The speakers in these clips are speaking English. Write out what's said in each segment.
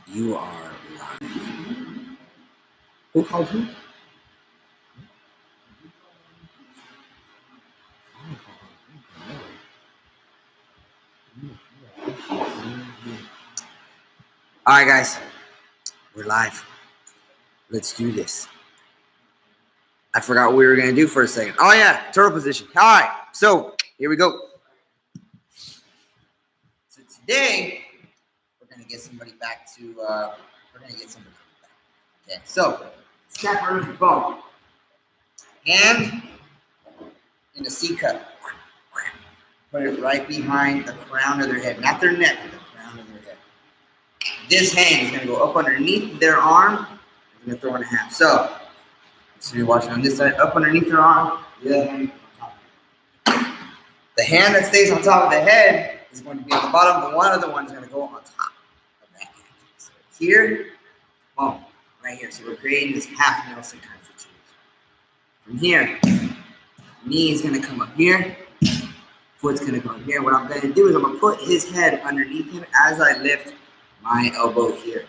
You are live. Who called you? All right, guys, we're live. Let's do this. I forgot what we were going to do for a second. Oh, yeah, turtle position. All right, so here we go. So today, we're going to get somebody back to, Okay, so snap our bone. Hand in a C cup. Put it right behind the crown of their head, not their neck, but the crown of their head. This hand is going to go up underneath their arm. I'm going to throw in a half. So you're watching on this side, up underneath their arm, the other hand on top. The hand that stays on top of the head is going to be on the bottom. The one other one is going to go on top of that hand. So here, boom, right here. So we're creating this half Nelson kind of situation. From here, knee is going to come up here. Foot's going to go here. What I'm going to do is I'm going to put his head underneath him as I lift my elbow here.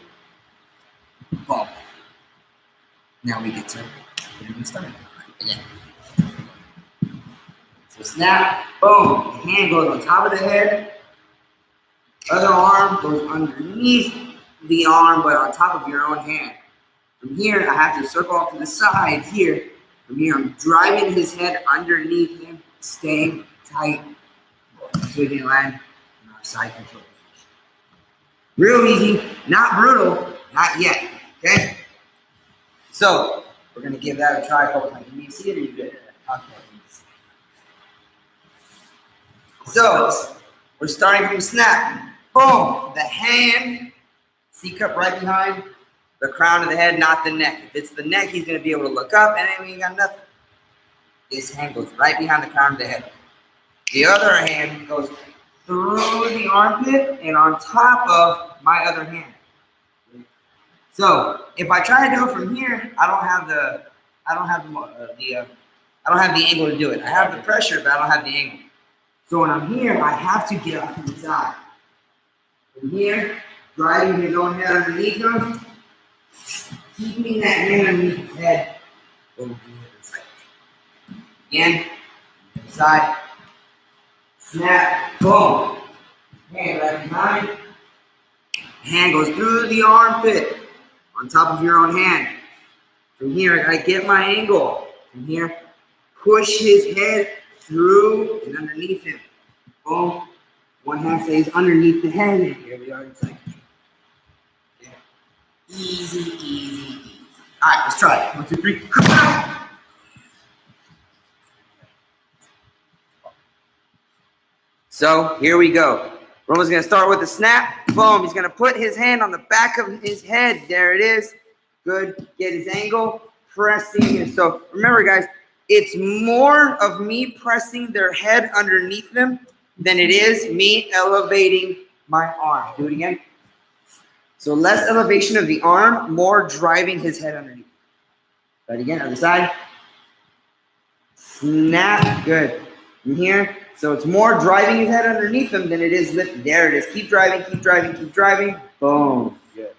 Boom. Now we get to start again. So snap, boom. The hand goes on top of the head. Other arm goes underneath the arm, but on top of your own hand. From here, I have to circle off to the side here. From here, I'm driving his head underneath him, staying tight. Sweeping line, and our side control. Real easy, not brutal, not yet. Okay? So, we're going to give that a try a couple times. Can you see it or you good? Okay. So, we're starting from snap. Boom. The hand, C cup right behind the crown of the head, not the neck. If it's the neck, he's going to be able to look up and then we ain't got nothing. This hand goes right behind the crown of the head. The other hand goes through the armpit and on top of my other hand. So if I try to do it from here, I don't have the angle to do it. I have the pressure, but I don't have the angle. So when I'm here, I have to get up to the side. From here, driving his own head underneath him, keeping that hand underneath his head. Again, side. Snap, boom. Hand right behind. Hand goes through the armpit on top of your own hand. From here, I get my angle. From here, push his head through and underneath him. Boom. One hand stays underneath the head. And here we are inside. Yeah. Easy, easy, easy. All right, let's try it. 1, 2, 3. So here we go. Roman's going to start with the snap. Boom. He's going to put his hand on the back of his head. There it is. Good. Get his angle. Pressing. And so remember, guys, it's more of me pressing their head underneath them than it is me elevating my arm. Do it again. So less elevation of the arm, more driving his head underneath. Try it again. Other side. Snap. Good. From here. So it's more driving his head underneath him than it is lifting. There it is. Keep driving, keep driving, keep driving. Boom. Good.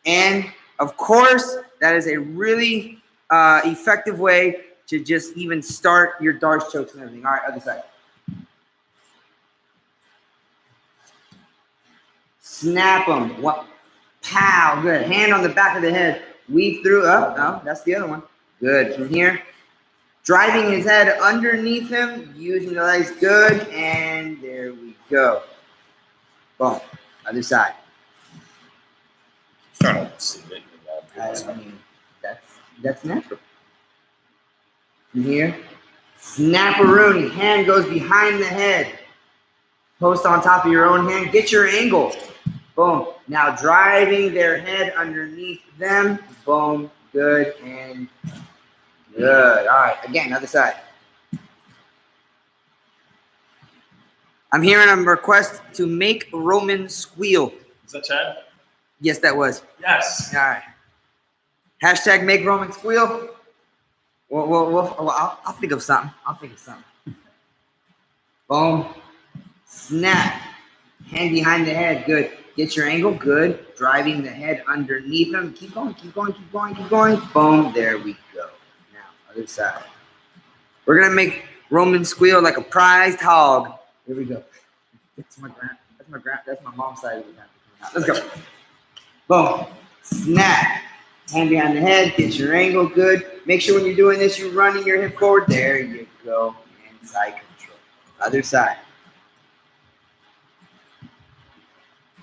And of course, that is a really effective way to just even start your darts, chokes, and everything. All right, other side. Snap them. What? Pow. Good. Hand on the back of the head. Weave through. Up. Oh, no, that's the other one. Good. From here. Driving his head underneath him, using the legs. Good. And there we go. Boom. Other side. Trying to see it. I mean, that's natural. From here. Snap-a-rooney. Hand goes behind the head. Post on top of your own hand. Get your angle. Boom. Now driving their head underneath them. Boom. Good. And good. All right. Again, other side. I'm hearing a request to make Roman squeal. Is that Chad? Yes, that was. Yes. All right. Hashtag make Roman squeal. Well, I'll think of something. Boom. Snap. Hand behind the head. Good. Get your angle. Good. Driving the head underneath him. Keep going, keep going, keep going, keep going. Boom. There we go. Now, other side. We're going to make Roman squeal like a prized hog. Here we go. That's my mom's side of the family. Let's go. Boom. Snap. Hand behind the head. Get your angle. Good. Make sure when you're doing this, you're running your hip forward. There you go. And side control. Other side.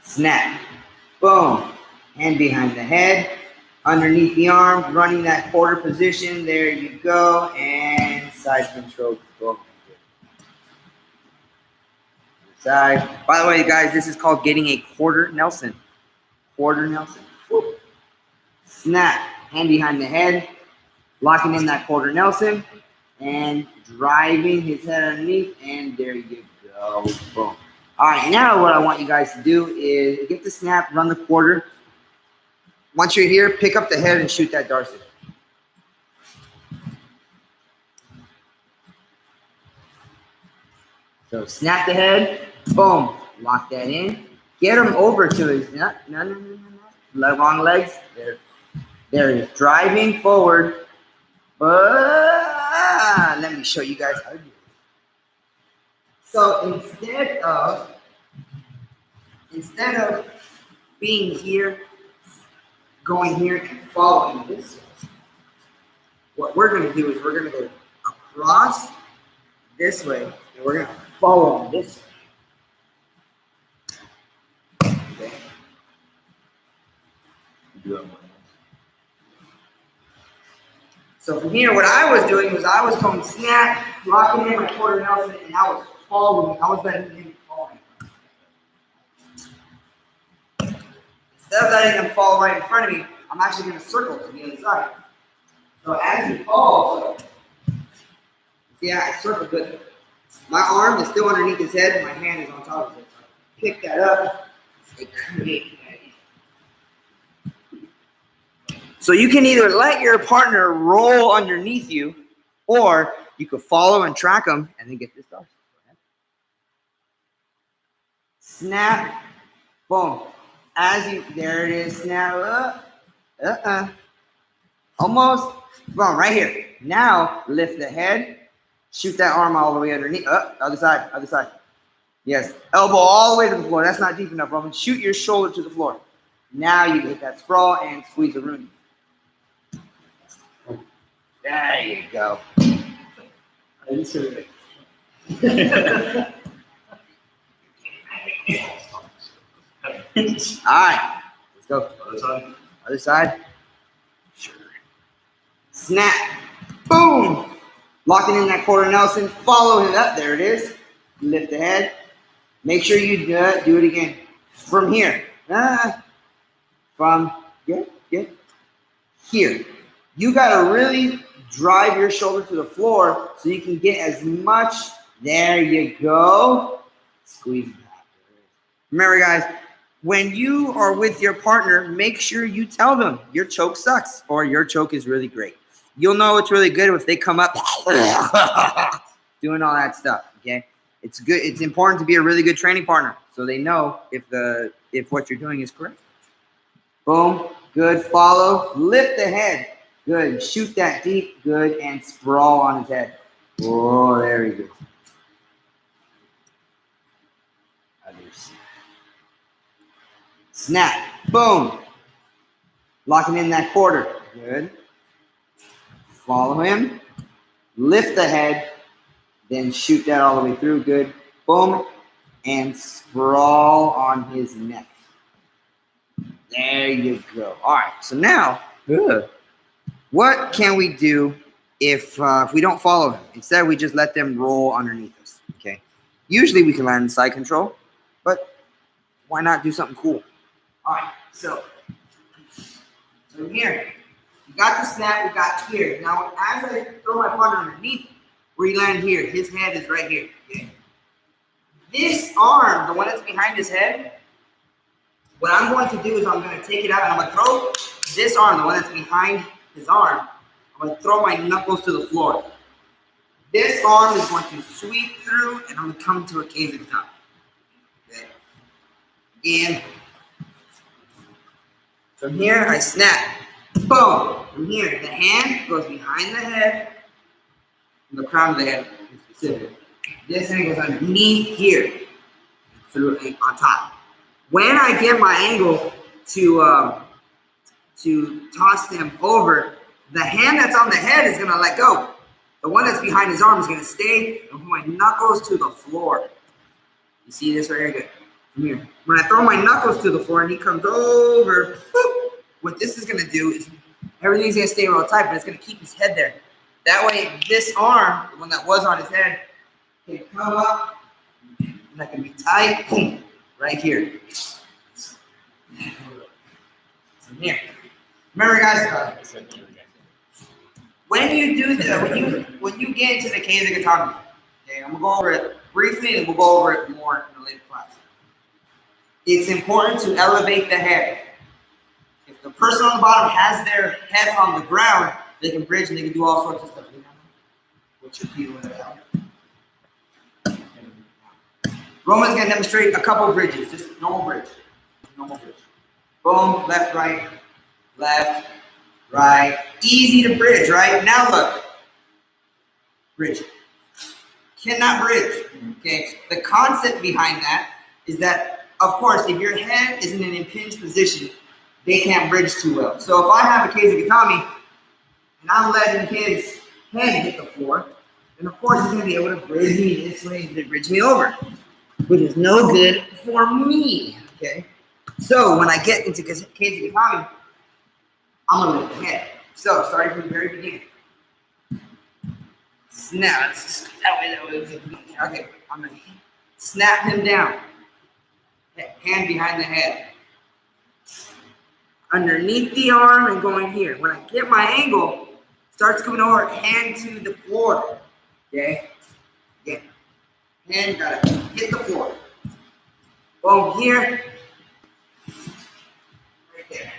Snap. Boom. Hand behind the head. Underneath the arm. Running that quarter position. There you go. And side control. Boom. Side. By the way, guys, this is called getting a quarter Nelson. Quarter Nelson. Whoop. Snap. Hand behind the head. Locking in that quarter Nelson. And driving his head underneath. And there you go. Boom. All right, now what I want you guys to do is get the snap, run the quarter. Once you're here, pick up the head and shoot that Darcy. So snap the head, boom, lock that in. Get him over to his, no. Long legs, there it is. Driving forward. Let me show you guys how to do it. So instead of being here, going here and following this, what we're going to do is we're going to go across this way, and we're going to follow him this way. Okay. So from here, what I was doing was I was going snap, locking in my quarter Nelson, and I was following. I was letting him fall. Instead of letting him fall right in front of me, I'm actually going to circle to the other side. So as he falls, see how I circle good. My arm is still underneath his head, and my hand is on top of it. So I pick that up. So you can either let your partner roll underneath you, or you could follow and track them and then get this done. Snap, boom. There it is, snap, almost, boom, right here. Now, lift the head, shoot that arm all the way underneath, other side. Yes, elbow all the way to the floor. That's not deep enough, Roman. Shoot your shoulder to the floor. Now you hit that sprawl and squeeze the rooney. There you go. I didn't see it. All right, let's go. Other side. Sure. Snap. Boom. Locking in that quarter Nelson. Follow him up. There it is. Lift the head. Make sure you do it again. From here. Get here. You got to really drive your shoulder to the floor so you can get as much. There you go. Squeeze back. Remember, guys, when you are with your partner, make sure you tell them your choke sucks or your choke is really great. You'll know it's really good if they come up doing all that stuff, okay? It's good. It's important to be a really good training partner so they know if what you're doing is correct. Boom. Good. Follow. Lift the head. Good. Shoot that deep. Good. And sprawl on his head. Oh, there he goes. Others. Snap. Boom. Locking in that quarter. Good. Follow him. Lift the head. Then shoot that all the way through. Good. Boom. And sprawl on his neck. There you go. All right. So now, what can we do if we don't follow him? Instead, we just let them roll underneath us. Okay. Usually we can land in side control, but why not do something cool? All right. So here, we got the snap. We got here. Now, as I throw my partner underneath, where he lands here, his head is right here. Okay. This arm, the one that's behind his head, what I'm going to do is I'm going to take it out and I'm going to throw this arm, the one that's behind his arm, I'm going to throw my knuckles to the floor. This arm is going to sweep through and I'm going to come to a cage at the top. Okay. Again, From here, I snap. Boom. From here, the hand goes behind the head, the crown of the head in specific. This hand goes underneath here, through on top. When I get my angle to toss them over, the hand that's on the head is gonna let go. The one that's behind his arm is gonna stay and put my knuckles to the floor. You see this right here? Good. From here. When I throw my knuckles to the floor and he comes over, whoop, what this is gonna do is everything's gonna stay real tight, but it's gonna keep his head there. That way, this arm, the one that was on his head, can come up, and that can be tight, boom, right here. From here. Remember, guys, when you do that, when you get into the Keizugatami, okay, I'm gonna go over it briefly, and we'll go over it more in a later class. It's important to elevate the head. If the person on the bottom has their head on the ground, they can bridge and they can do all sorts of stuff. You know? What you're feeling about. Roman's gonna demonstrate a couple bridges, just normal bridge. Normal bridge. Boom, left, right. Easy to bridge, right? Now look. Bridge. Cannot bridge. Okay. The concept behind that is that, of course, if your head is in an impinged position, they can't bridge too well. So if I have a Keizugatami and I'm letting his head hit the floor, then of course he's gonna be able to bridge me this way to bridge me over, which is no good for me. Okay. So when I get into Keizugatami, I'm gonna lift the head. So starting from the very beginning. Snap. That way. Okay. I'm gonna snap him down. Hand behind the head. Underneath the arm and going here. When I get my angle, starts coming over, hand to the floor. Okay? Again. Hand gotta hit the floor. Boom here. Right there.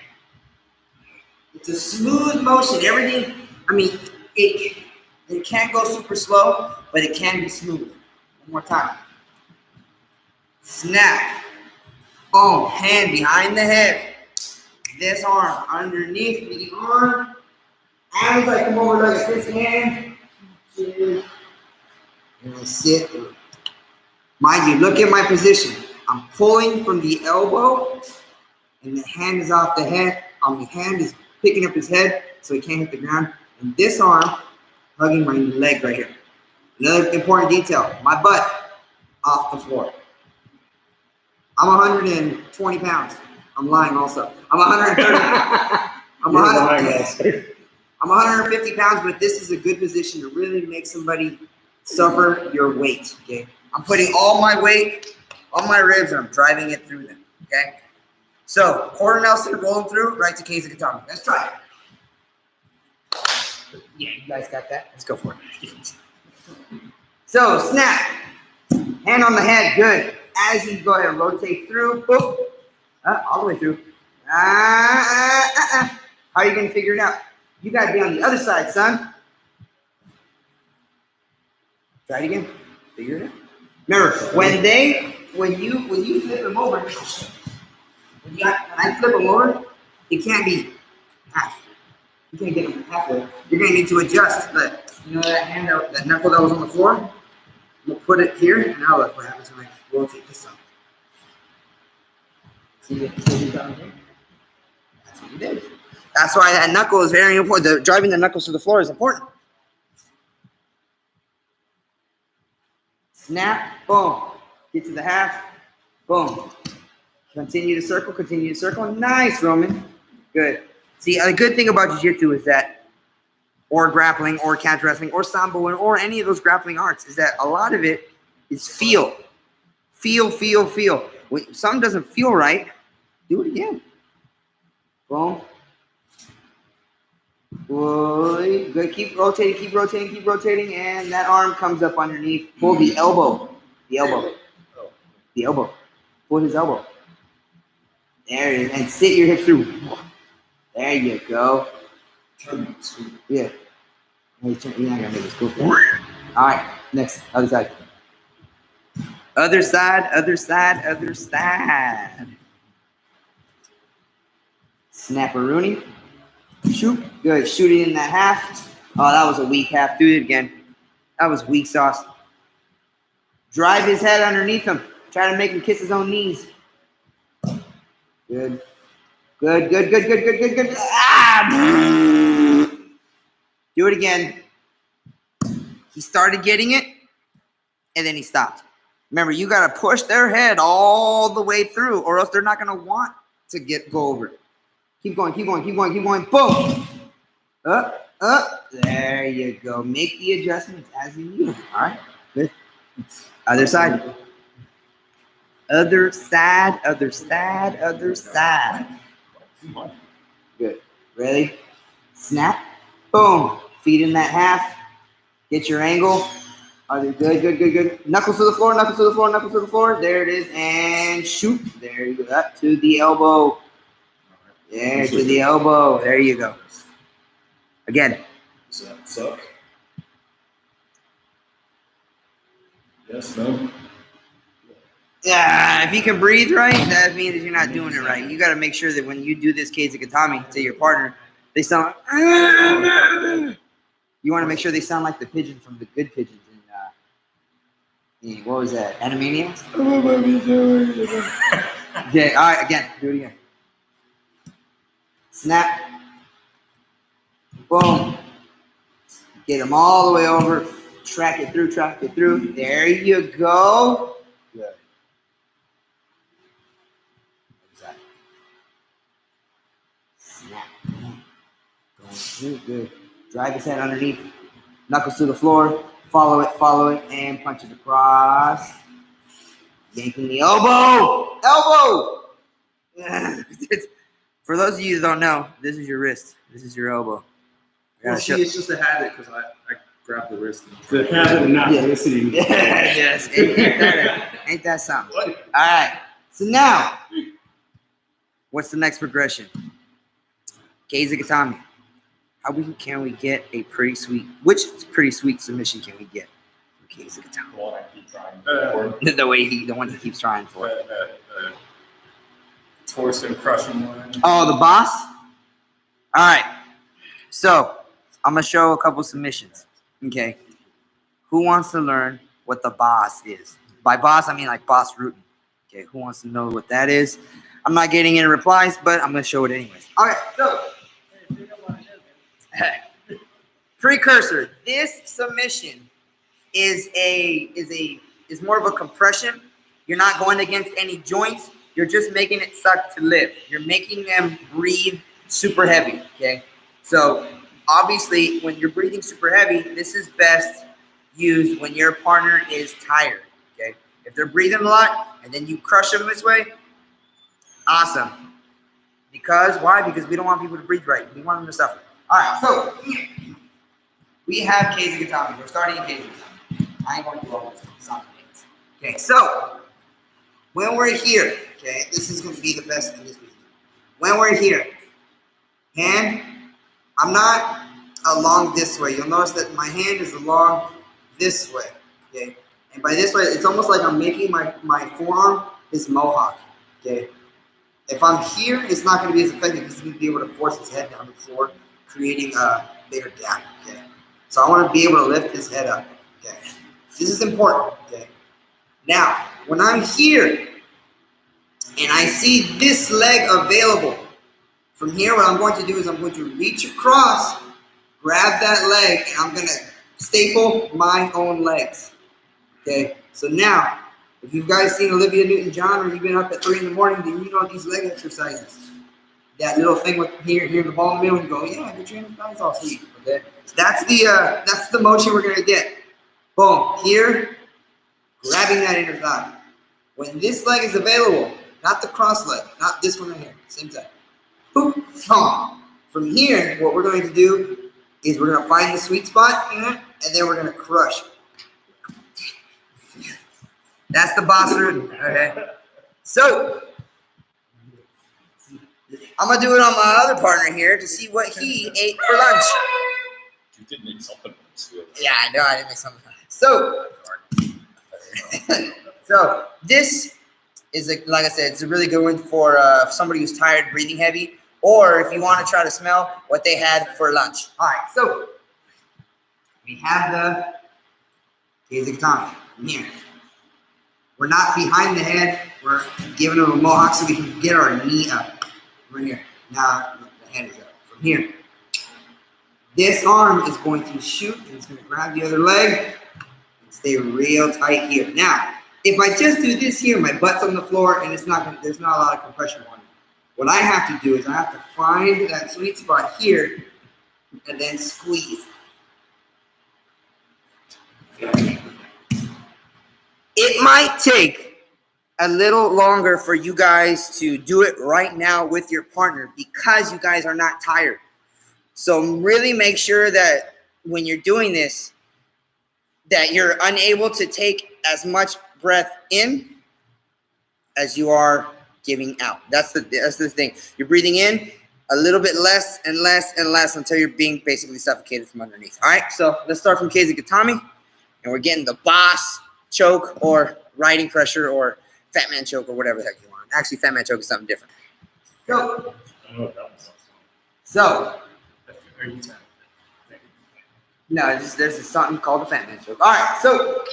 It's a smooth motion. Everything, I mean, it can't go super slow, but it can be smooth. One more time. Snap. Boom. Hand behind the head. This arm underneath the arm. As I come over like this hand. And I sit. Mind you, look at my position. I'm pulling from the elbow, and the hand is off the head. The hand is picking up his head so he can't hit the ground. And this arm hugging my leg right here. Another important detail, my butt off the floor. I'm 120 pounds. I'm lying also. I'm 130. I'm 150 pounds, but this is a good position to really make somebody suffer your weight, okay? I'm putting all my weight on my ribs and I'm driving it through them, okay? So, quarter Nelson rolling through, right to Keizugatami. Let's try it. Yeah, you guys got that? Let's go for it. So, snap. Hand on the head, good. As you go ahead and rotate through, boop. All the way through. How are you going to figure it out? You got to be on the other side, son. Try it again. Figure it out. Remember, when you flip them over, when I flip them over, it can't be half. You can't get them halfway. You're going to need to adjust that. You know that hand, that knuckle that was on the floor? We'll put it here, and now look what happens when I rotate this up. See what he's done here? That's what he did. That's why that knuckle is very important. Driving the knuckles to the floor is important. Snap, boom. Get to the half, boom. Continue to circle. Nice, Roman. Good. See, a good thing about jiu-jitsu is that, or grappling, or catch wrestling, or sambo, or any of those grappling arts, is that a lot of it is feel. Feel. When something doesn't feel right, do it again. Boom. Good. Keep rotating, and that arm comes up underneath. Pull the elbow. Pull his elbow. There it is. And sit your hips through. There you go. Yeah. You're not gonna make this cool. All right. Next. Other side. Other side. Snapperoonie. Shoot. Good. Shoot it in that half. Oh, that was a weak half. Do it again. That was weak sauce. Drive his head underneath him. Try to make him kiss his own knees. Good. Good, good, good, good, good, good, good. Ah! Do it again. He started getting it, and then he stopped. Remember, you got to push their head all the way through, or else they're not going to want to go over it. Keep going, keep going, keep going, keep going. Boom. Up, up. There you go. Make the adjustments as you need. All right. Good. Other side. Other side, other side, other side. Good. Ready? Snap. Boom. Feet in that half. Get your angle. Are they good, good, good, good? Knuckles to the floor, knuckles to the floor, knuckles to the floor. There it is. And shoot. There you go. Up to the elbow. There to the elbow. There you go. Again. Does that suck? Yes, no? Yeah, if you can breathe right, that means that you're not doing it right. You got to make sure that when you do this Keizugatami to your partner, they sound like, you want to make sure they sound like the pigeon from the Good Pigeons in what was that? Animaniacs? Okay, all right, again, do it again. Snap. Boom. Get them all the way over. Track it through, track it through. There you go. Good. Exactly. Snap. Going through, good. Drive his head underneath. Knuckles to the floor. Follow it, and punch it across. Yanking the elbow. Elbow! For those of you who don't know, this is your wrist. This is your elbow. Well, see, it's just a habit because I grab the wrist. The habit of not listening. Yes. Ain't that something? What? All right. So now, what's the next progression? Keizugatami. How can we get a pretty sweet? Which pretty sweet submission can we get from Keizugatami? The one I keep trying for. The one he keeps trying for. Torso crushing one. Oh, the boss. All right. So I'm gonna show a couple submissions. Okay. Who wants to learn what the boss is? By boss, I mean like boss rooting. Okay. Who wants to know what that is? I'm not getting any replies, but I'm gonna show it anyways. All right. So. Precursor. This submission is more of a compression. You're not going against any joints. You're just making it suck to live. You're making them breathe super heavy. Okay. So obviously, when you're breathing super heavy, this is best used when your partner is tired. Okay. If they're breathing a lot and then you crush them this way, awesome. Because why? Because we don't want people to breathe right. We want them to suffer. All right, so we have Keizugatami. We're starting in Keizugatami. I ain't going to do all this song names. Okay, so when we're here, okay, this is going to be the best in this video. When we're here, hand, I'm not along this way. You'll notice that my hand is along this way, okay? And by this way, it's almost like I'm making my forearm this mohawk, okay? If I'm here, it's not going to be as effective because he's going to be able to force his head down the floor, creating a bigger gap, okay? So I want to be able to lift his head up, okay? This is important, okay? Now, when I'm here and I see this leg available, from here what I'm going to do is I'm going to reach across, grab that leg, and I'm going to staple my own legs, okay? So now, if you guys seen Olivia Newton-John or you've been up at 3 in the morning, then you know these leg exercises. That little thing with here the ball in the middle, and you go, yeah, get your thighs off sleep. Okay, that's the motion we're gonna get. Boom, here, grabbing that inner thigh. When this leg is available, not the cross leg, not this one right here, same side. Boom, boom. From here, what we're going to do is we're gonna find the sweet spot, and then we're gonna crush. That's the boss root. Okay, so. I'm going to do it on my other partner here to see what he ate for lunch. You did make something. Yeah, I know I did make something. So this is, like I said, it's a really good one for somebody who's tired, breathing heavy. or if you want to try to smell what they had for lunch. All right, so we have the Kazakatami here. We're not behind the head. We're giving them a mohawk so we can get our knee up. Right here. Now the head is up. From here, this arm is going to shoot and it's going to grab the other leg and stay real tight here. Now, if I just do this here, my butt's on the floor and there's not a lot of compression on it. What I have to do is I have to find that sweet spot here and then squeeze. It might take a little longer for you guys to do it right now with your partner because you guys are not tired. So really make sure that when you're doing this, that you're unable to take as much breath in as you are giving out. That's the thing. You're breathing in a little bit less and less and less until you're being basically suffocated from underneath. All right, so let's start from Kazakatami, and we're getting the boss choke or riding pressure or fat man choke or whatever the heck you want. Actually, fat man choke is something different. So no, there's something called the fat man choke. All right, so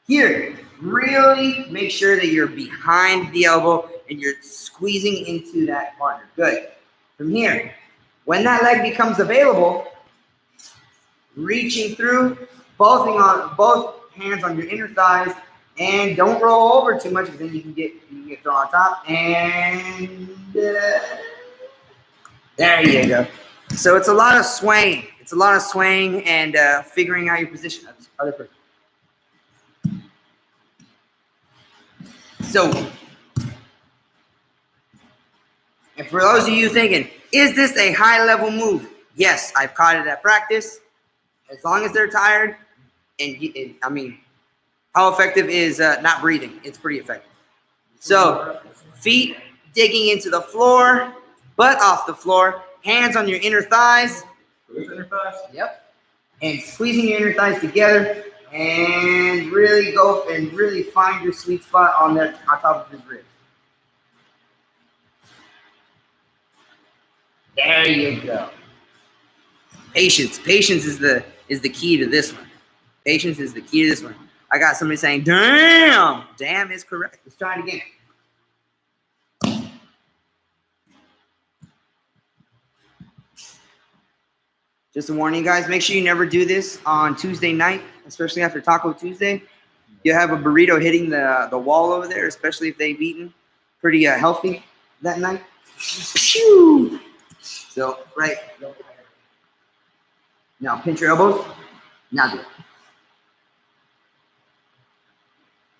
here, really make sure that you're behind the elbow and you're squeezing into that partner. Good. From here, when that leg becomes available, reaching through, both hands on your inner thighs, and don't roll over too much because then you can get thrown on top. And there you go. So it's a lot of swaying. It's a lot of swaying and figuring out your position. Other person. So, and for those of you thinking, is this a high-level move? Yes, I've caught it at practice. As long as they're tired, and I mean, how effective is not breathing? It's pretty effective. So, feet digging into the floor, butt off the floor, hands on your inner thighs. Yep. And squeezing your inner thighs together, and really go and really find your sweet spot on top of his ribs. There you go. Patience is the key to this one. Patience is the key to this one. I got somebody saying, damn. Damn is correct. Let's try it again. Just a warning, guys. Make sure you never do this on Tuesday night, especially after Taco Tuesday. You have a burrito hitting the wall over there, especially if they've eaten pretty healthy that night. Pew! So, right. Now, pinch your elbows. Now do it.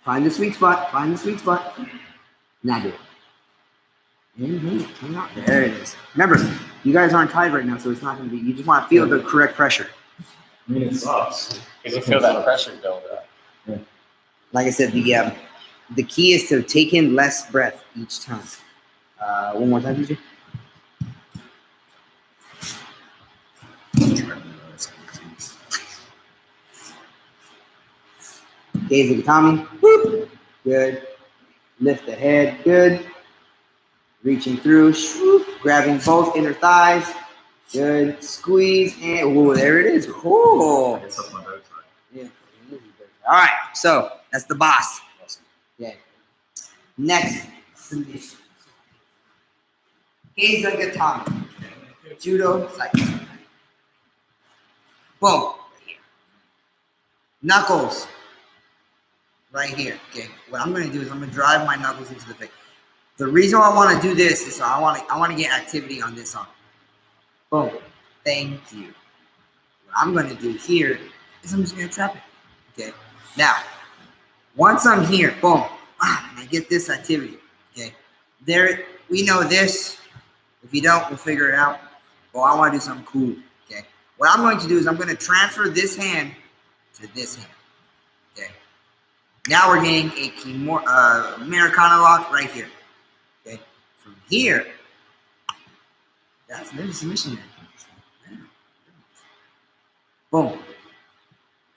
Find the sweet spot. Find the sweet spot. Now do it. There it is. Remember, you guys aren't tied right now, so it's not going to be. You just want to feel the correct pressure. I mean, it sucks. Because you feel that pressure build up. Yeah. Like I said, the key is to take in less breath each time. One more time, DJ. Gaze at the Tommy. Whoop. Good. Lift the head. Good. Reaching through. Swoop. Grabbing both inner thighs. Good. Squeeze. And oh, there it is. Cool. Yeah. All right. So that's the boss. Okay. Next submission. Kazakatami. Judo cycle. Boom. Knuckles. Right here. Okay. What I'm going to do is I'm going to drive my knuckles into the face. The reason why I want to do this is I want to get activity on this arm. Boom. Thank you. What I'm going to do here is I'm just going to trap it. Okay. Now, once I'm here, boom, and I get this activity. Okay. There, we know this. If you don't, we'll figure it out. Well, I want to do something cool. Okay. What I'm going to do is I'm going to transfer this hand to this hand. Okay. Now we're getting a Americana lock right here. Okay. From here, there's a submission there. Boom.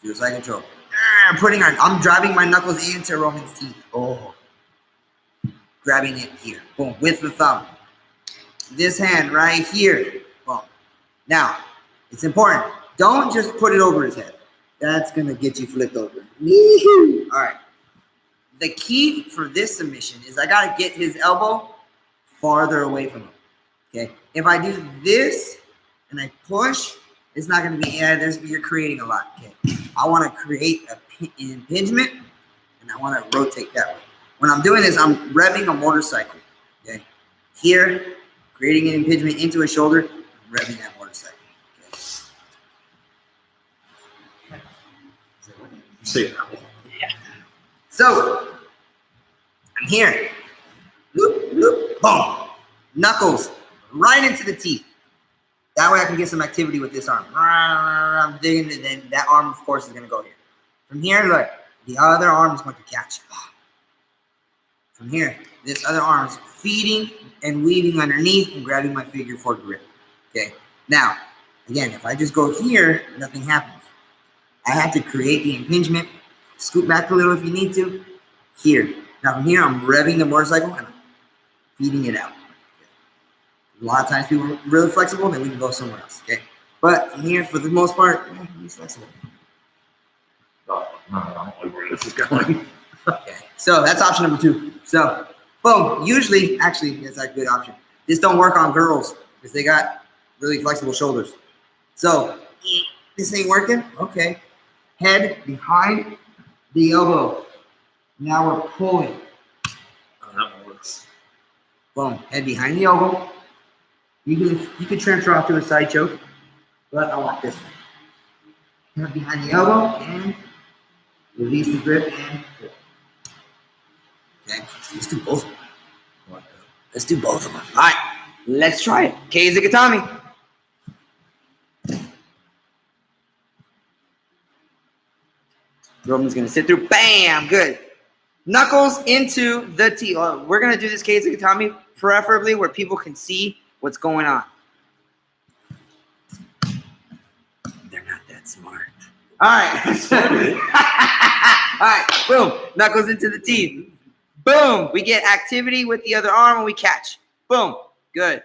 Do a side control. I'm driving my knuckles into Roman's teeth. Oh. Grabbing it here. Boom. With the thumb. this hand right here. Boom. Now, it's important. Don't just put it over his head. That's gonna get you flipped over. All right. The key for this submission is I gotta get his elbow farther away from him. Okay. If I do this and I push, it's not gonna be. You're creating a lot. Okay. I want to create an impingement, and I want to rotate that way. When I'm doing this, I'm revving a motorcycle. Okay. Here, creating an impingement into a shoulder, I'm revving that motorcycle. See, So, I'm here. Loop, loop, boom. Knuckles right into the teeth. That way I can get some activity with this arm. I'm digging, and then that arm, of course, is going to go here. From here, look, the other arm is going to catch. From here, this other arm is feeding and weaving underneath and grabbing my figure four grip. Okay. Now, again, if I just go here, nothing happens. I have to create the impingement, scoot back a little if you need to. Here. Now from here, I'm revving the motorcycle and I'm feeding it out. A lot of times people are really flexible, then we can go somewhere else. Okay. But from here, for the most part, he's flexible. I don't know where this is going. Okay. So that's option number 2. So, boom. Usually, actually, that's a good option. This don't work on girls because they got really flexible shoulders. So, this ain't working. Okay. Head behind the elbow. Now we're pulling. Oh, that one works. Boom. Head behind the elbow. You can transfer off to a side choke, but I want this one. Head behind the elbow and release the grip and pull. Okay. Let's do both of them. Let's do both of them. All right. Let's try it. Keizugatami. Roman's gonna sit through. Bam! Good. Knuckles into the teeth. We're gonna do this Keizugatami preferably where people can see what's going on. They're not that smart. All right. All right. Boom. Knuckles into the teeth. Boom. We get activity with the other arm and we catch. Boom. Good.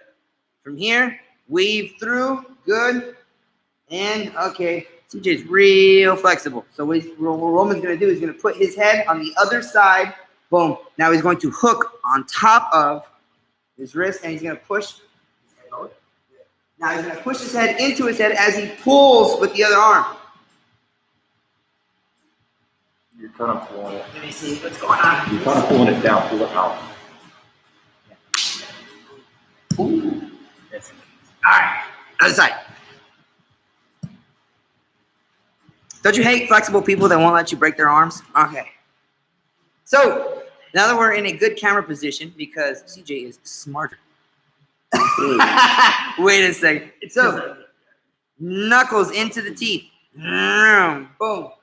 From here, weave through. Good. And okay. TJ's real flexible. So what Roman's going to do is going to put his head on the other side. Boom. Now he's going to hook on top of his wrist, and he's going to push. Now he's going to push his head into his head as he pulls with the other arm. You're kind of pulling it. Let me see what's going on. You're kind of pulling it down, pull it out. Ooh. All right. Other side. Don't you hate flexible people that won't let you break their arms? Okay. So, now that we're in a good camera position, because CJ is smarter. Wait a second. So, knuckles into the teeth. Boom.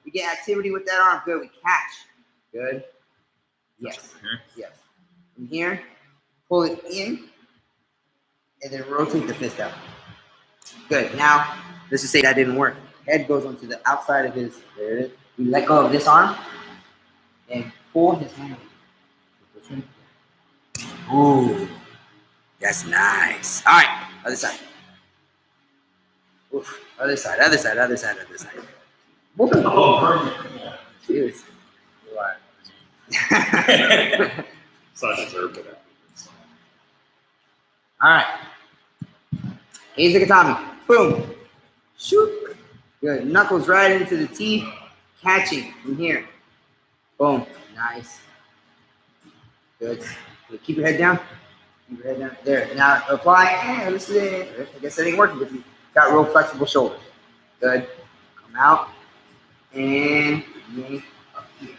We get activity with that arm. Good. We catch. Good. Yes. Yes. From here, pull it in, and then rotate the fist out. Good. Now, let's just say that didn't work. Head goes onto the outside of his. There it is. We let go of this arm and pull his hand. Ooh, that's nice. All right, other side. Oof. Other side. Other side. Other side. Other side. Oh, Cheers. so I deserve it. All right. Keizugatami. Boom. Shoot. Good. Knuckles right into the teeth. Catching from here. Boom. Nice. Good. Keep your head down. Keep your head down. There. Now apply. Let's see. I guess that ain't working with you. Got real flexible shoulders. Good. Come out. And yank up here.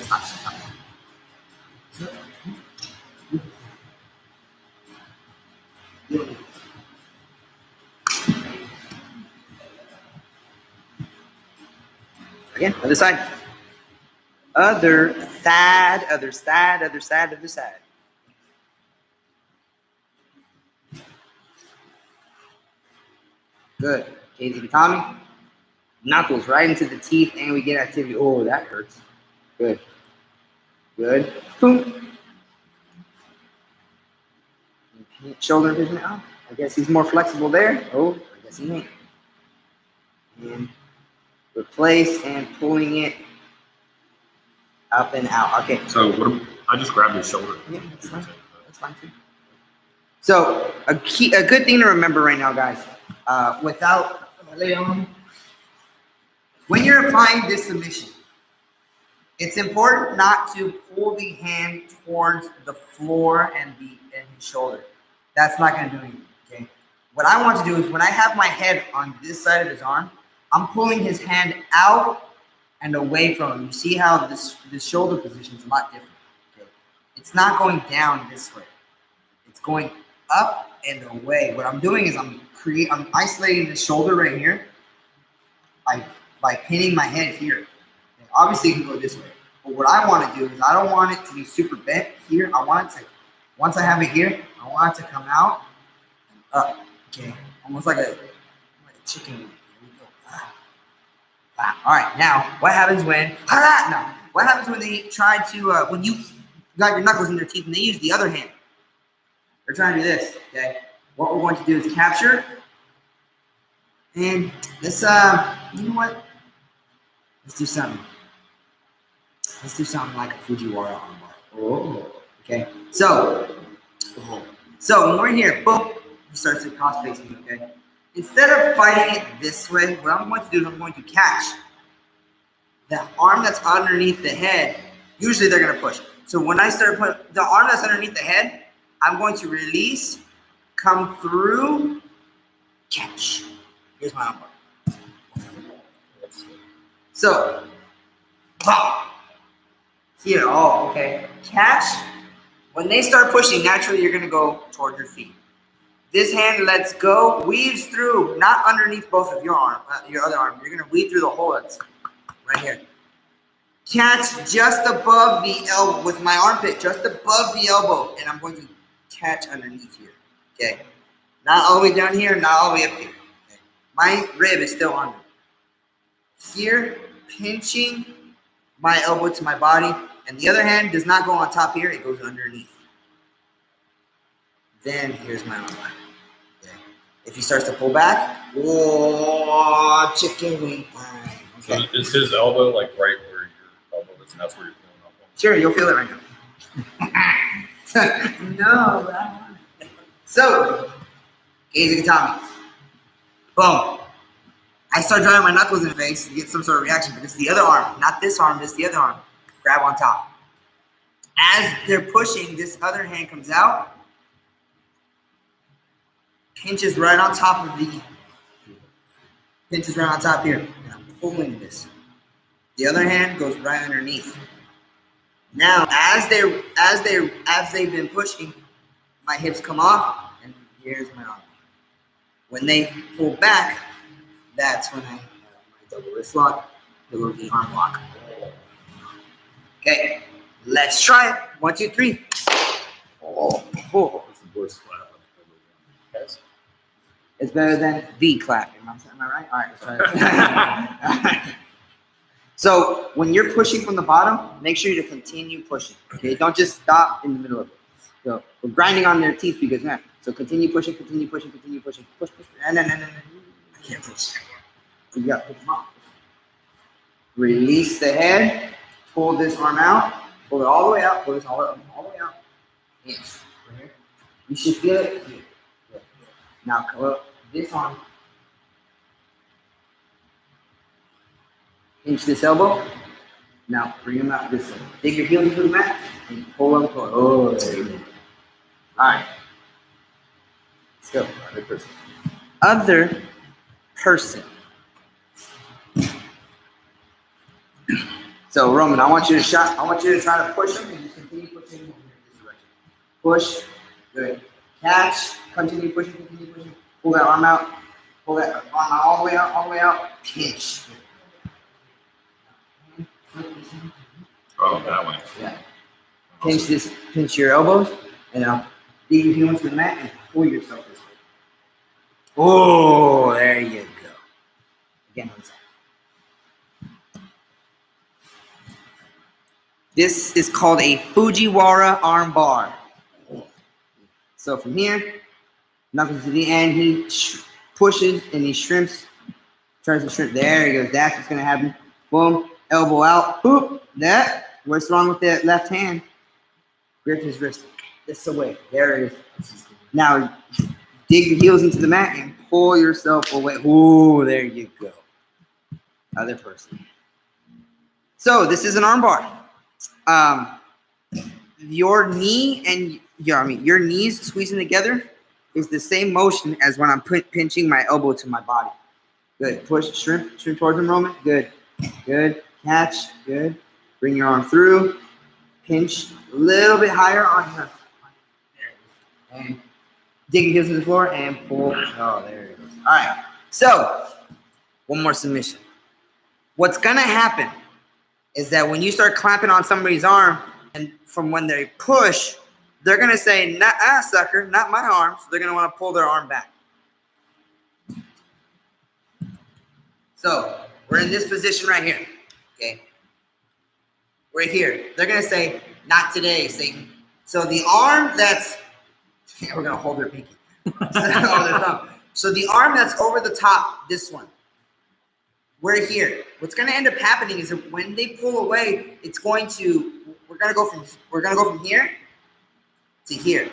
Stop. Again, other side. Other side, other side, other side, other side. Good. Keizugatami. Knuckles right into the teeth, and we get activity. Oh, that hurts. Good. Good. Boom. Shoulder vision out. I guess he's more flexible there. Oh, I guess he ain't. And replace and pulling it up and out. Okay. So I just grabbed his shoulder. Yeah, that's fine. That's fine too. So a good thing to remember right now, guys, when you're applying this submission, it's important not to pull the hand towards the floor and his shoulder. That's not going to do anything. Okay. What I want to do is when I have my head on this side of his arm, I'm pulling his hand out and away from him. You see how this shoulder position is a lot different. Okay. It's not going down this way. It's going up and away. What I'm doing is I'm isolating the shoulder right here by pinning my head here. And obviously, it can go this way. But what I want to do is I don't want it to be super bent here. I want it to, once I have it here, I want it to come out and up. Okay, almost like a chicken. Here we go. All right. Now, what happens when? What happens when they try to when you got your knuckles in their teeth and they use the other hand? They're trying to do this. Okay. What we're going to do is capture. And let's you know what? Let's do something. Let's do something like a Fujiwara Armbar. Oh. Okay. So when we're here, boom, he starts to cross face me. Okay. Instead of fighting it this way, what I'm going to do is I'm going to catch the arm that's underneath the head. Usually they're going to push. So when I start putting the arm that's underneath the head, I'm going to release, come through, catch. Here's my armbar. So, pop. Here, oh, okay. Catch. When they start pushing, naturally you're going to go toward your feet. This hand lets go, weaves through, not underneath both of your arm, your other arm. You're going to weave through the hole that's right here. Catch just above the elbow with my armpit, just above the elbow, and I'm going to catch underneath here. Okay, not all the way down here, not all the way up here. Okay. My rib is still on here, pinching my elbow to my body, and the other hand does not go on top here; it goes underneath. Then here's my arm. Okay. If he starts to pull back, whoa, chicken wing time. Okay. So is his elbow like right where your elbow is, and that's where you're feeling up? Sure, you'll feel it right now. No. So, easy Tommy. Boom. I start driving my knuckles in the face to get some sort of reaction, but it's the other arm, not this arm, this the other arm. Grab on top. As they're pushing, this other hand comes out, pinches right on top of pinches right on top here. And I'm pulling this. The other hand goes right underneath. Now, as they've been pushing, my hips come off, and here's my arm. When they pull back, that's when I my double wrist lock, the arm lock. Okay, let's try it. 1, 2, 3. Oh. It's the voice clap. Yes. It's better than the clap. Am I right? All right, let's try it. All right. So when you're pushing from the bottom, make sure you to continue pushing. Okay, don't just stop in the middle of it. So we're grinding on their teeth because man. So continue pushing, continue pushing, continue pushing. Push. No. I can't push. You got to push them off. Release the head. Pull this arm out. Pull it all the way out. Pull this all the way out. Yes. Right here. You should feel it here. Good. Now come up this arm. Pinch this elbow. Now bring them out this way. Dig your heels into the mat and pull them forward. Oh, there you go. All right. Let's go. Other person. So Roman, I want you to try to push them and just continue pushing in this direction. Push. Good. Catch. Continue pushing. Pull that arm out. Pull that arm out all the way out. Pinch. Oh, that way. Yeah. Pinch your elbows, and now dig your heels to the mat and pull yourself this way. Oh, there you go. Again, one side. This is called a Fujiwara Armbar. So from here, knuckles to the end, he pushes and he shrimps, tries to shrimp. There he goes. That's what's going to happen. Boom, elbow out. Boop. That. What's wrong with that left hand? Grip his wrist this away. There it is. Now, dig your heels into the mat and pull yourself away. Ooh, there you go. Other person. So this is an armbar. Your knee and your knees squeezing together is the same motion as when I'm pinching my elbow to my body. Good. Push, shrimp towards him, Roman. Good. Good. Catch. Good. Bring your arm through. Pinch a little bit higher on her. And dig your heels to the floor and pull. Oh, there it goes. All right. So, one more submission. What's going to happen is that when you start clamping on somebody's arm, and from when they push, they're going to say, "Nah, sucker, not my arm." So they're going to want to pull their arm back. So we're in this position right here. Okay. Right here. They're going to say, "Not today, Satan." So the arm that's, we're going to hold their pinky. So the arm that's over the top, this one, we're here. What's going to end up happening is that when they pull away, it's going to, we're going to go from here to here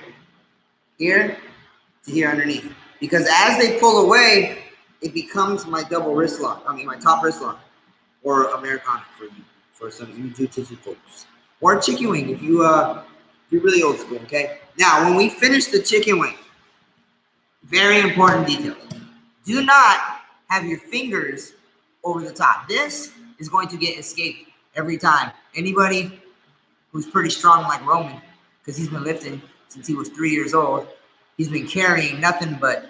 to here underneath. Because as they pull away, it becomes my double wrist lock. I mean, my top wrist lock, or Americana for some of you jiu-jitsu folks, or chicken wing if you're really old school. Okay. Now, when we finish the chicken wing, very important details. Do not have your fingers over the top. This is going to get escaped every time. Anybody who's pretty strong like Roman, because he's been lifting since he was 3 years old, he's been carrying nothing but,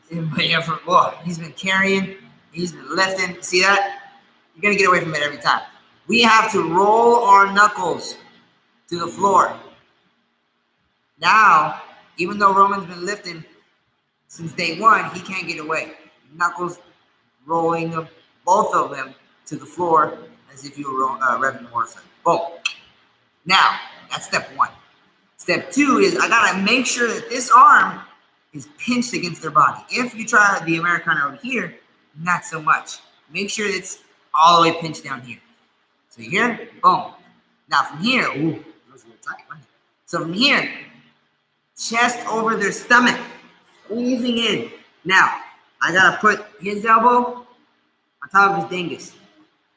he's been carrying, he's been lifting. See that? You're going to get away from it every time. We have to roll our knuckles to the floor. Now, even though Roman's been lifting since day one, he can't get away. Knuckles rolling them, both of them, to the floor as if you were revving the motorcycle. Boom. Now, that's step one. Step two is I gotta make sure that this arm is pinched against their body. If you try the Americana over here, not so much. Make sure it's all the way pinched down here. So here, boom. Now from here, ooh, that was a little tight, wasn't it? So from here, chest over their stomach, squeezing in. Now, I gotta put his elbow on top of his dingus,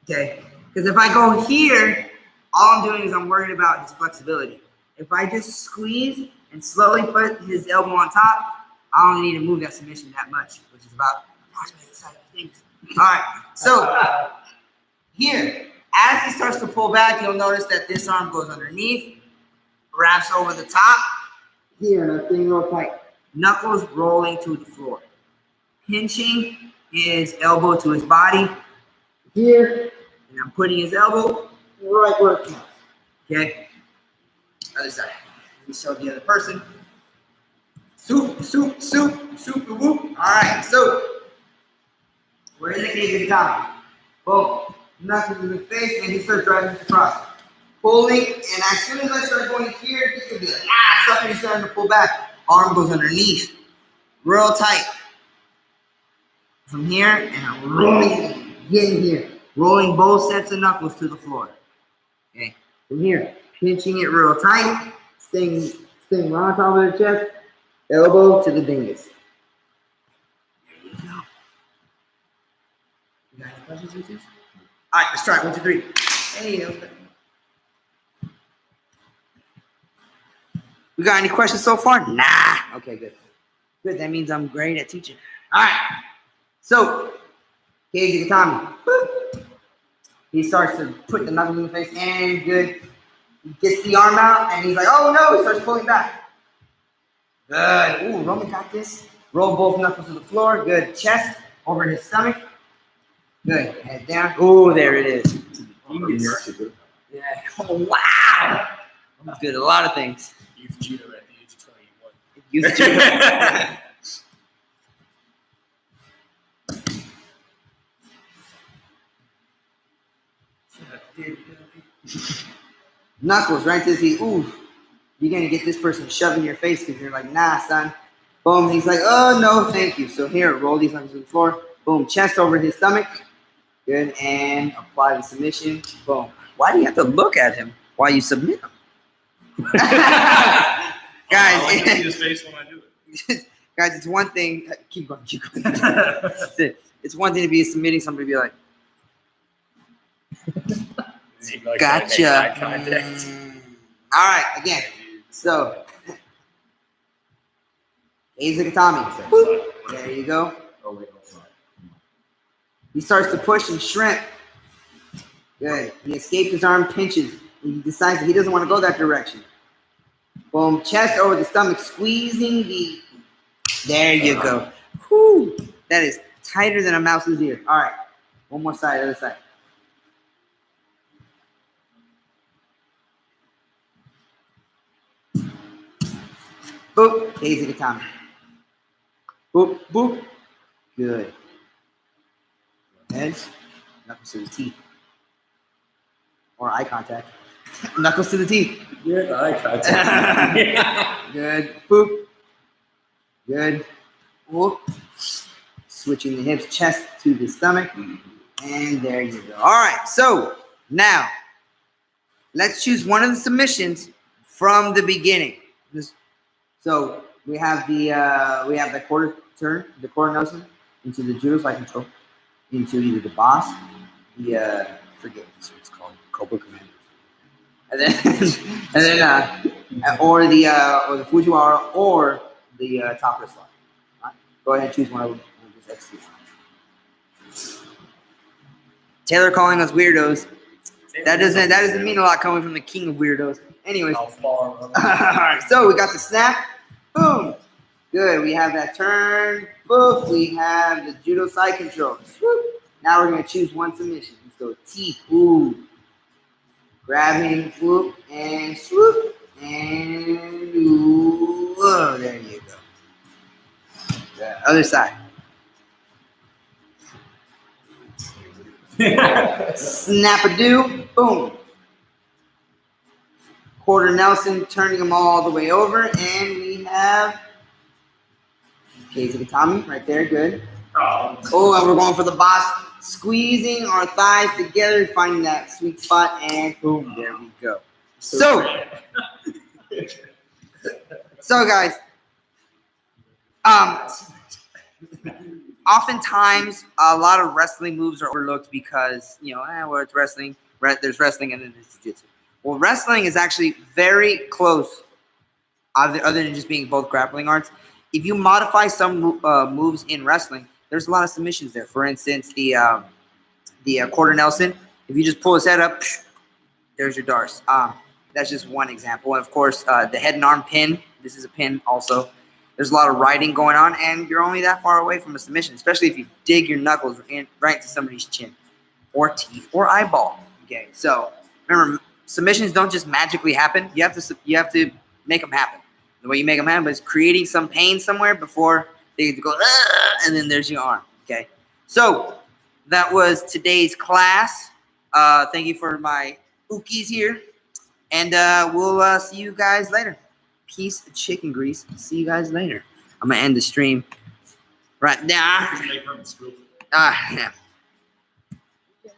okay? Because if I go here, all I'm doing is I'm worried about his flexibility. If I just squeeze and slowly put his elbow on top, I don't need to move that submission that much, which is about approximately the size of dingus. All right, so here, as he starts to pull back, you'll notice that this arm goes underneath, wraps over the top. Here, and everything real tight. Knuckles rolling to the floor. Pinching his elbow to his body. Here, and I'm putting his elbow right where it counts. Okay? Other side. Let me show the other person. Soup, whoop. All right, so where is it going? Boom. Knuckles in the face, and he starts driving across. Pulling, and as soon as I start going here, he can be like, something's starting to pull back. Arm goes underneath, real tight. From here, and I'm rolling, getting here. Rolling both sets of knuckles to the floor. Okay, from here, pinching it real tight, staying right on top of the chest, elbow to the dingus. There you go. You got any questions with this? All right, let's try it. 1, 2, 3. Hey, okay. We got any questions so far? Nah. Okay, good. Good. That means I'm great at teaching. All right. So, here's Tommy. He starts to put the knuckles in the face, and good. He gets the arm out, and he's like, "Oh no!" He starts pulling back. Good. Ooh, Roman got this. Roll both knuckles to the floor. Good. Chest over his stomach. Good. Head down. Ooh, there it is. Yeah. Oh wow. That's good. A lot of things. Youth judo at the age of 21. Youth judo. Knuckles right to the feet. Ooh. you're gonna get this person shoved in your face because you're like, nah, son. Boom. He's like, oh no, thank you. So here, roll these knuckles to the floor. Boom. Chest over his stomach. Good. And apply the submission. Boom. Why do you have to look at him while you submit him? I like to see Guys, his face when I do it. guys, it's one thing. Keep going. That's it. It's one thing to be submitting somebody, be like, gotcha. All right, again. So, Izukatami. There you go. Oh, wait, that's not. He starts to push and shrimp. Good. He escapes his arm, pinches. He decides that he doesn't want to go that direction. Boom. Chest over the stomach, squeezing the. There you go. Whew. That is tighter than a mouse's ear. All right. One more side, other side. Boop. Izukatami. Boop. Boop. Good. Head. Knuckles to the teeth. Or eye contact. Knuckles to the teeth. Yeah, the eye contact. Good. Boop. Good. Whoop. Switching the hips, chest to the stomach. And there you go. All right. So now let's choose one of the submissions from the beginning. So we have the quarter turn, the quarter Nelson into the judo side control, into either the boss, the forget what it's called, Cobra Commander, and then or the Fujiwara or the top wrist lock. Right? Go ahead and choose one of them and just execute. Taylor calling us weirdos. That doesn't mean a lot coming from the king of weirdos. Anyways. How far? All right, so we got the snap. Boom. Good. We have that turn. Boom. We have the judo side control. Swoop. Now we're going to choose one submission. Let's go teeth. Ooh. Grabbing. Swoop. And swoop. And ooh. Oh, there you go. The other side. Snap-a-doo. Boom. Quarter Nelson, turning them all the way over, and we have Izukatami right there, good. Oh, and we're going for the boss, squeezing our thighs together, finding that sweet spot, and boom, there we go. So guys, oftentimes a lot of wrestling moves are overlooked because well, it's wrestling. There's wrestling and then there's jiu-jitsu. Well, wrestling is actually very close, other than just being both grappling arts. If you modify some moves in wrestling, there's a lot of submissions there. For instance, the quarter Nelson, if you just pull his head up, there's your Darce. That's just one example. And, of course, the head and arm pin. This is a pin also. There's a lot of riding going on, and you're only that far away from a submission, especially if you dig your knuckles right into somebody's chin or teeth or eyeball. Okay, so remember, submissions don't just magically happen. You have to make them happen. The way you make them happen is creating some pain somewhere before they go, and then there's your arm. Okay. So that was today's class. Thank you for my ookies here, and we'll see you guys later. Peace, chicken grease. See you guys later. I'm gonna end the stream right now. Just make her in school. Yeah.